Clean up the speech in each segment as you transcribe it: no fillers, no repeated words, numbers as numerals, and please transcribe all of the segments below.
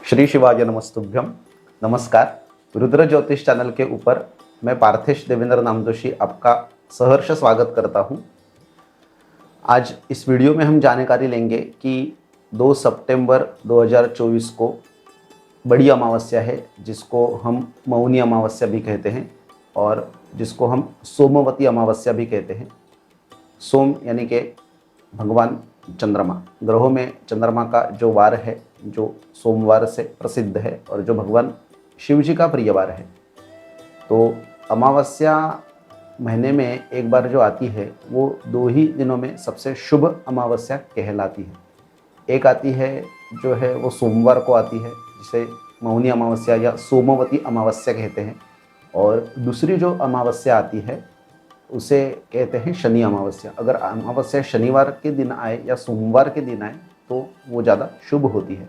श्री शिवाय नमस्तुभ्यम। नमस्कार। रुद्र ज्योतिष चैनल के ऊपर मैं पार्थेश देवेंद्र नामदोशी आपका सहर्ष स्वागत करता हूं। आज इस वीडियो में हम जानकारी लेंगे कि 2 सितंबर 2024 को बड़ी अमावस्या है, जिसको हम मौनी अमावस्या भी कहते हैं और जिसको हम सोमवती अमावस्या भी कहते हैं। सोम यानी कि भगवान चंद्रमा, ग्रहों में चंद्रमा का जो वार है, जो सोमवार से प्रसिद्ध है और जो भगवान शिव जी का प्रिय वार है। तो अमावस्या महीने में एक बार जो आती है वो 2 ही दिनों में सबसे शुभ अमावस्या कहलाती है। एक आती है जो है वो सोमवार को आती है, जिसे मौनी अमावस्या या सोमवती अमावस्या कहते हैं, और दूसरी जो अमावस्या आती है उसे कहते हैं शनि अमावस्या। अगर अमावस्या शनिवार के दिन आए या सोमवार के दिन आए तो वो ज़्यादा शुभ होती है।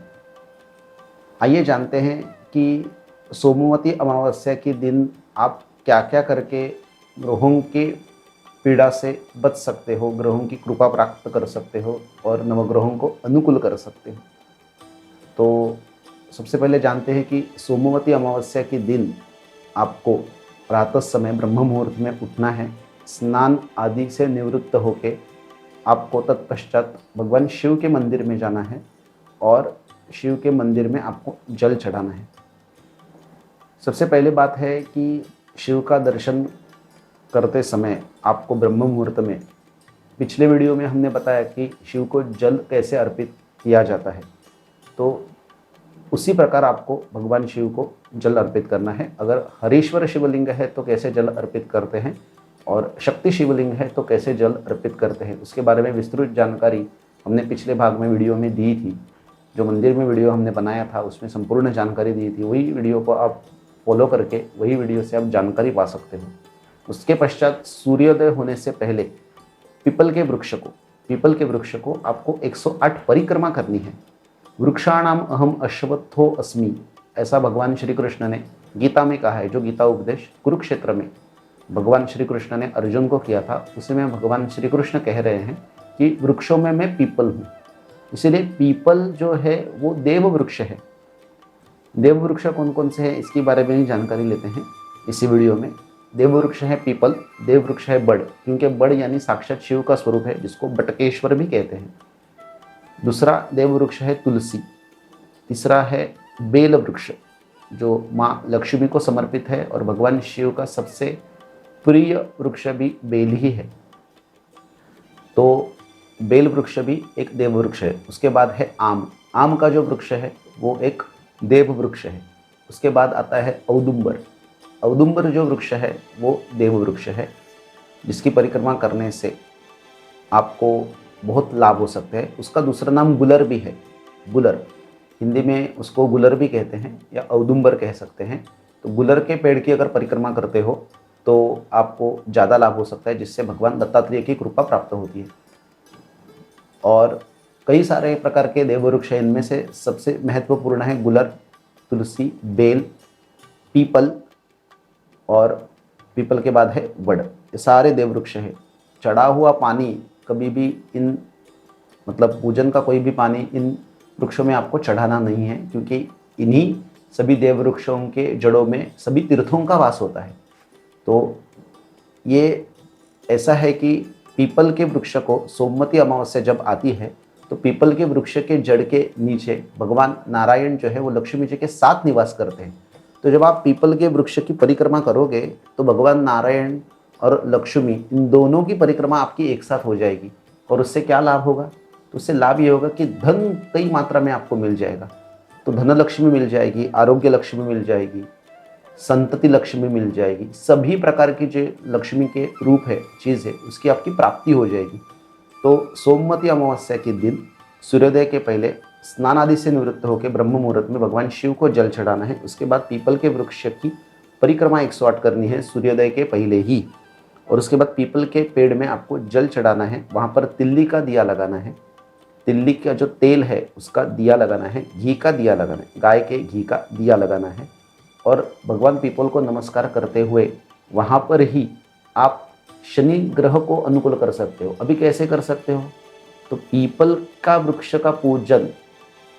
आइए जानते हैं कि सोमवती अमावस्या के दिन आप क्या क्या करके ग्रहों के पीड़ा से बच सकते हो, ग्रहों की कृपा प्राप्त कर सकते हो और नवग्रहों को अनुकूल कर सकते हो। तो सबसे पहले जानते हैं कि सोमवती अमावस्या के दिन आपको प्रातः समय ब्रह्म मुहूर्त में उठना है। स्नान आदि से निवृत्त होके आपको तत्पश्चात भगवान शिव के मंदिर में जाना है और शिव के मंदिर में आपको जल चढ़ाना है। सबसे पहले बात है कि शिव का दर्शन करते समय आपको ब्रह्म मुहूर्त में, पिछले वीडियो में हमने बताया कि शिव को जल कैसे अर्पित किया जाता है, तो उसी प्रकार आपको भगवान शिव को जल अर्पित करना है। अगर हरीश्वर शिवलिंग है तो कैसे जल अर्पित करते हैं और शक्ति शिवलिंग है तो कैसे जल अर्पित करते हैं, उसके बारे में विस्तृत जानकारी हमने पिछले भाग में वीडियो में दी थी। जो मंदिर में वीडियो हमने बनाया था उसमें संपूर्ण जानकारी दी थी। वही वीडियो को आप फॉलो करके वही वीडियो से आप जानकारी पा सकते हो। उसके पश्चात सूर्योदय होने से पहले पीपल के वृक्ष को आपको 108 परिक्रमा करनी है। वृक्षाणाम अहम अश्वत्थो अस्मि, ऐसा भगवान श्री कृष्ण ने गीता में कहा है। जो गीता उपदेश कुरुक्षेत्र में भगवान श्री कृष्ण ने अर्जुन को किया था, उसी में भगवान श्री कृष्ण कह रहे हैं कि वृक्षों में मैं पीपल हूँ। इसीलिए पीपल जो है वो देव वृक्ष है। देव वृक्ष कौन कौन से हैं इसके बारे में जानकारी लेते हैं इसी वीडियो में। देव वृक्ष है पीपल, देव वृक्ष है बड़, क्योंकि बड़ यानी साक्षात शिव का स्वरूप है, जिसको बटकेश्वर भी कहते हैं। दूसरा देव वृक्ष है तुलसी। तीसरा है बेल वृक्ष, जो माँ लक्ष्मी को समर्पित है और भगवान शिव का सबसे प्रिय वृक्ष भी बेल ही है, तो बेल वृक्ष भी एक देव वृक्ष है। उसके बाद है आम। आम का जो वृक्ष है वो एक देव वृक्ष है। उसके बाद आता है औदुंबर। औदुंबर जो वृक्ष है वो देव वृक्ष है, जिसकी परिक्रमा करने से आपको बहुत लाभ हो सकते हैं। उसका दूसरा नाम गुलर भी है। गुलर, हिंदी में उसको गुलर भी कहते हैं या औदुंबर कह सकते हैं। तो गुलर के पेड़ की अगर परिक्रमा करते हो तो आपको ज़्यादा लाभ हो सकता है, जिससे भगवान दत्तात्रेय की कृपा प्राप्त होती है। और कई सारे प्रकार के देव वृक्ष हैं, इनमें से सबसे महत्वपूर्ण है गुलर, तुलसी, बेल, पीपल, और पीपल के बाद है वड। ये सारे देव वृक्ष हैं। चढ़ा हुआ पानी कभी भी पूजन का कोई भी पानी इन वृक्षों में आपको चढ़ाना नहीं है, क्योंकि इन्हीं सभी देव वृक्षों के जड़ों में सभी तीर्थों का वास होता है। तो ये ऐसा है कि पीपल के वृक्ष को सोमवती अमावस्या जब आती है तो पीपल के वृक्ष के जड़ के नीचे भगवान नारायण जो है वो लक्ष्मी जी के साथ निवास करते हैं। तो जब आप पीपल के वृक्ष की परिक्रमा करोगे तो भगवान नारायण और लक्ष्मी, इन दोनों की परिक्रमा आपकी एक साथ हो जाएगी। और उससे क्या लाभ होगा? तो उससे लाभ ये होगा कि धन कई मात्रा में आपको मिल जाएगा। तो धन लक्ष्मी मिल जाएगी, आरोग्य लक्ष्मी मिल जाएगी, संतति लक्ष्मी मिल जाएगी, सभी प्रकार की जो लक्ष्मी के रूप है, चीज़ है, उसकी आपकी प्राप्ति हो जाएगी। तो सोमवती अमावस्या के दिन सूर्योदय के पहले स्नान आदि से निवृत्त होकर ब्रह्म मुहूर्त में भगवान शिव को जल चढ़ाना है। उसके बाद पीपल के वृक्ष की परिक्रमा 108 करनी है सूर्योदय के पहले ही। और उसके बाद पीपल के पेड़ में आपको जल चढ़ाना है। वहाँ पर तिल्ली का दिया लगाना है। तिल्ली का जो तेल है उसका दिया लगाना है, घी का दिया लगाना है, गाय के घी का दिया लगाना है। और भगवान पीपल को नमस्कार करते हुए वहाँ पर ही आप शनि ग्रह को अनुकूल कर सकते हो। अभी कैसे कर सकते हो? तो पीपल का वृक्ष का पूजन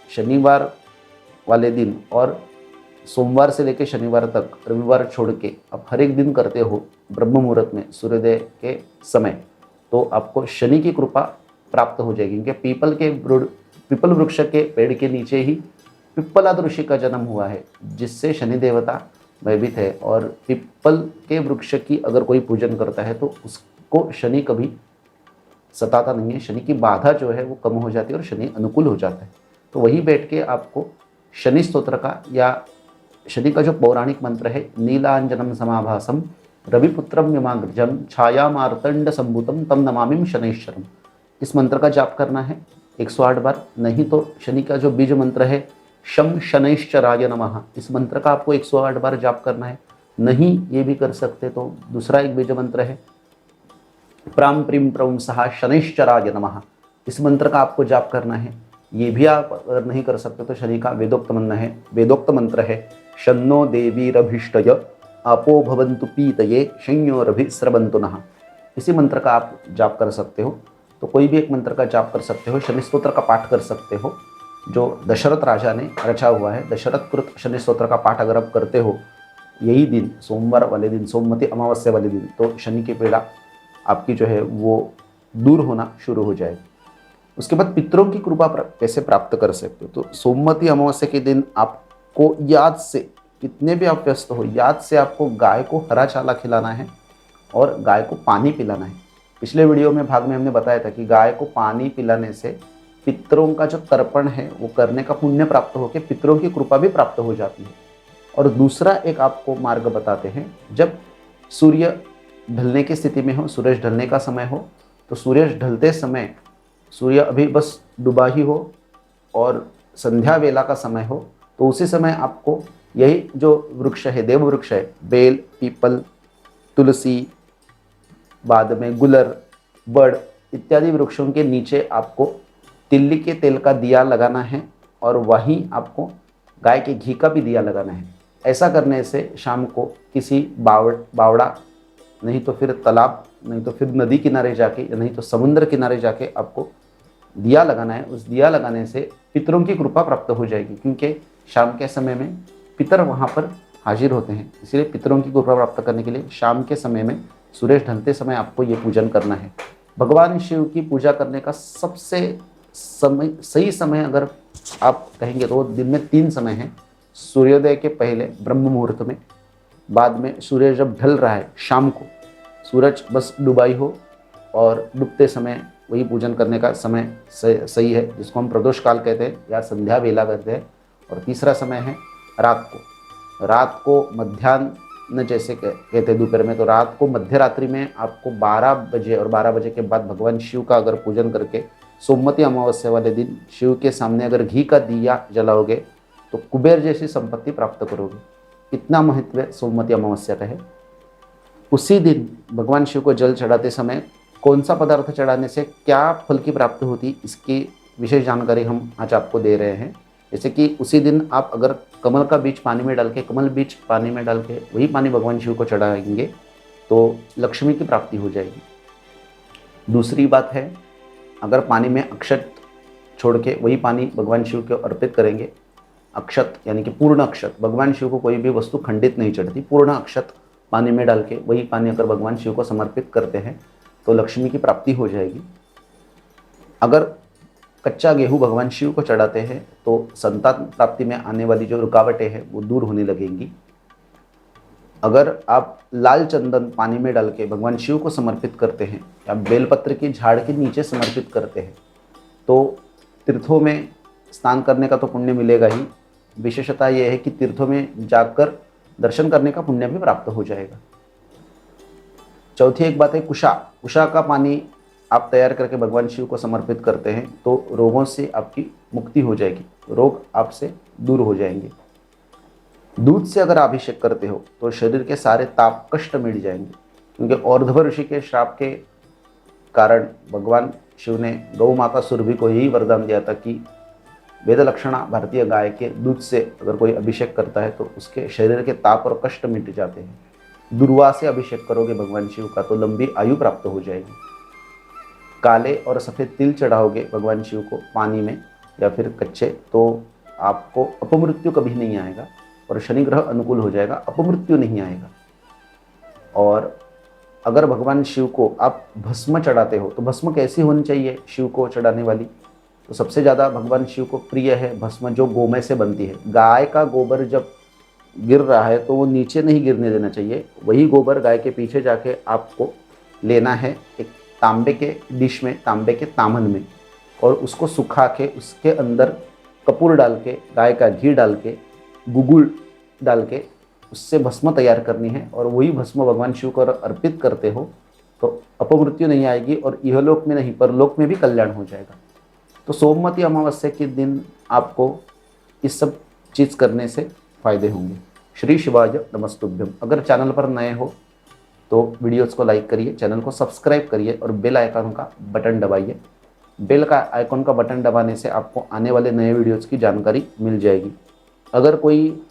शनिवार वाले दिन और सोमवार से लेकर शनिवार तक रविवार छोड़ के आप हर एक दिन करते हो ब्रह्म मुहूर्त में सूर्योदय के समय, तो आपको शनि की कृपा प्राप्त हो जाएगी। क्योंकि पीपल वृक्ष के पेड़ के नीचे ही पिप्पलाद ऋषि का जन्म हुआ है, जिससे शनि देवता भयभीत है। और पीपल के वृक्ष की अगर कोई पूजन करता है तो उसको शनि कभी सताता नहीं है, शनि की बाधा जो है वो कम हो जाती है और शनि अनुकूल हो जाता है। तो वही बैठ के आपको शनि स्तोत्र का या शनि का जो पौराणिक मंत्र है, नीलांजनम समाभासम रविपुत्रम यमाग्रजम छाया मार्तंड संभूतम तम नमामिम शनैश्वरम, इस मंत्र का जाप करना है 108 बार। नहीं तो शनि का जो बीज मंत्र है शम शनैश्चराय नमः, इस मंत्र का आपको 108 बार जाप करना है। नहीं ये भी कर सकते तो दूसरा एक बीज मंत्र है प्राम प्रीम प्रम सहा शनैश्चराय नमः, इस मंत्र का आपको जाप करना है। ये भी आप अगर नहीं कर सकते तो शनि का वेदोक्त मंत्र है शन्नो देवीरभीष्टय आपो भवन्तु पीतये शंयोरभिस्रवन्तु नः, इसी मंत्र का आप जाप कर सकते हो। तो कोई भी एक मंत्र का जाप कर सकते हो, शनि स्तोत्र का पाठ कर सकते हो जो दशरथ राजा ने रचा हुआ है। दशरथ कृत शनि स्तोत्र का पाठ अगर आप करते हो यही दिन सोमवार वाले दिन, सोमवती अमावस्या वाले दिन, तो शनि की पीड़ा आपकी जो है वो दूर होना शुरू हो जाएगी। उसके बाद पितरों की कृपा कैसे प्राप्त कर सकते हो, तो सोमवती अमावस्या के दिन आपको याद से, कितने भी आप व्यस्त हो, याद से आपको गाय को हरा चाला खिलाना है और गाय को पानी पिलाना है। पिछले वीडियो में भाग में हमने बताया था कि गाय को पानी पिलाने से पितरों का जो तर्पण है वो करने का पुण्य प्राप्त होकर पितरों की कृपा भी प्राप्त हो जाती है। और दूसरा एक आपको मार्ग बताते हैं, जब सूर्य ढलने की स्थिति में हो, सूरज ढलने का समय हो, तो सूर्य ढलते समय सूर्य अभी बस डूबा ही हो और संध्या वेला का समय हो, तो उसी समय आपको यही जो वृक्ष है, देव वृक्ष है, बेल, पीपल, तुलसी, बाद में गुलर, बड़ इत्यादि वृक्षों के नीचे आपको तिल्ली के तेल का दिया लगाना है और वहीं आपको गाय के घी का भी दिया लगाना है। ऐसा करने से शाम को किसी बावड़ा, नहीं तो फिर तालाब, नहीं तो फिर नदी किनारे जाके, या नहीं तो समुद्र किनारे जाके आपको दिया लगाना है। उस दिया लगाने से पितरों की कृपा प्राप्त हो जाएगी, क्योंकि शाम के समय में पितर वहाँ पर हाजिर होते हैं। इसलिए पितरों की कृपा प्राप्त करने के लिए शाम के समय में, सूरज ढलते समय आपको ये पूजन करना है। भगवान शिव की पूजा करने का सबसे सही समय अगर आप कहेंगे तो दिन में 3 समय हैं। सूर्योदय के पहले ब्रह्म मुहूर्त में, बाद में सूर्य जब ढल रहा है शाम को, सूरज बस डूबाई हो और डूबते समय वही पूजन करने का समय सही है, जिसको हम प्रदोष काल कहते हैं या संध्या वेला कहते हैं। और तीसरा समय है रात को मध्याह्न जैसे कहते हैं दोपहर में, तो रात को मध्य रात्रि में आपको 12 बजे और 12 बजे के बाद भगवान शिव का अगर पूजन करके सोमवती अमावस्या वाले दिन शिव के सामने अगर घी का दिया जलाओगे तो कुबेर जैसी संपत्ति प्राप्त करोगे। इतना महत्व सोमवती अमावस्या का है। उसी दिन भगवान शिव को जल चढ़ाते समय कौन सा पदार्थ चढ़ाने से क्या फल की प्राप्ति होती, इसकी विशेष जानकारी हम आज आपको दे रहे हैं। जैसे कि उसी दिन आप अगर कमल का बीज पानी में डाल के वही पानी भगवान शिव को चढ़ाएंगे तो लक्ष्मी की प्राप्ति हो जाएगी। दूसरी बात है, अगर पानी में अक्षत छोड़ के वही पानी भगवान शिव को अर्पित करेंगे, अक्षत यानी कि पूर्ण अक्षत, भगवान शिव को कोई भी वस्तु खंडित नहीं चढ़ती, पूर्ण अक्षत पानी में डाल के वही पानी अगर भगवान शिव को समर्पित करते हैं तो लक्ष्मी की प्राप्ति हो जाएगी। अगर कच्चा गेहूं भगवान शिव को चढ़ाते हैं तो संतान प्राप्ति में आने वाली जो रुकावटें हैं वो दूर होने लगेंगी। अगर आप लाल चंदन पानी में डाल के भगवान शिव को समर्पित करते हैं या बेलपत्र की झाड़ के नीचे समर्पित करते हैं तो तीर्थों में स्नान करने का तो पुण्य मिलेगा ही, विशेषता यह है कि तीर्थों में जाकर दर्शन करने का पुण्य भी प्राप्त हो जाएगा। चौथी एक बात है, कुशा का पानी आप तैयार करके भगवान शिव को समर्पित करते हैं तो रोगों से आपकी मुक्ति हो जाएगी, रोग आपसे दूर हो जाएंगे। दूध से अगर अभिषेक करते हो तो शरीर के सारे ताप कष्ट मिट जाएंगे, क्योंकि और्ध्व ऋषि के श्राप के कारण भगवान शिव ने गौ माता सुरभि को यही वरदान दिया था कि वेद लक्षणा भारतीय गाय के दूध से अगर कोई अभिषेक करता है तो उसके शरीर के ताप और कष्ट मिट जाते हैं। दुर्वा से अभिषेक करोगे भगवान शिव का तो लंबी आयु प्राप्त हो जाएगी। काले और सफ़ेद तिल चढ़ाओगे भगवान शिव को पानी में या फिर कच्चे तो आपको अपमृत्यु कभी नहीं आएगा और शनि ग्रह अनुकूल हो जाएगा, अपमृत्यु नहीं आएगा। और अगर भगवान शिव को आप भस्म चढ़ाते हो तो भस्म कैसी होनी चाहिए शिव को चढ़ाने वाली? तो सबसे ज़्यादा भगवान शिव को प्रिय है भस्म जो गोमय से बनती है। गाय का गोबर जब गिर रहा है तो वो नीचे नहीं गिरने देना चाहिए, वही गोबर गाय के पीछे जाके आपको लेना है एक तांबे के डिश में, तांबे के तामन में, और उसको सुखा के उसके अंदर कपूर डाल के, गाय का घी डाल के, गुगुल डाल के उससे भस्म तैयार करनी है और वही भस्म भगवान शिव को अर्पित करते हो तो अपमृत्यु नहीं आएगी और इहलोक में नहीं परलोक में भी कल्याण हो जाएगा। तो सोमवती अमावस्या के दिन आपको इस सब चीज़ करने से फायदे होंगे। श्री शिवाय नमस्तुभ्यम। अगर चैनल पर नए हो तो वीडियोस को लाइक करिए, चैनल को सब्सक्राइब करिए और बेल आइकन का बटन दबाइए। बेल का आइकॉन का बटन दबाने से आपको आने वाले नए वीडियोस की जानकारी मिल जाएगी। अगर कोई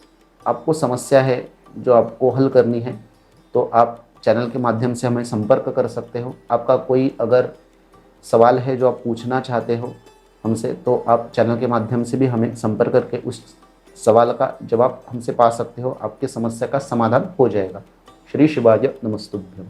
आपको समस्या है जो आपको हल करनी है तो आप चैनल के माध्यम से हमें संपर्क कर सकते हो। आपका कोई अगर सवाल है जो आप पूछना चाहते हो हमसे तो आप चैनल के माध्यम से भी हमें संपर्क करके उस सवाल का जवाब हमसे पा सकते हो, आपकी समस्या का समाधान हो जाएगा। श्री शिवाय नमस्तुभ्यम।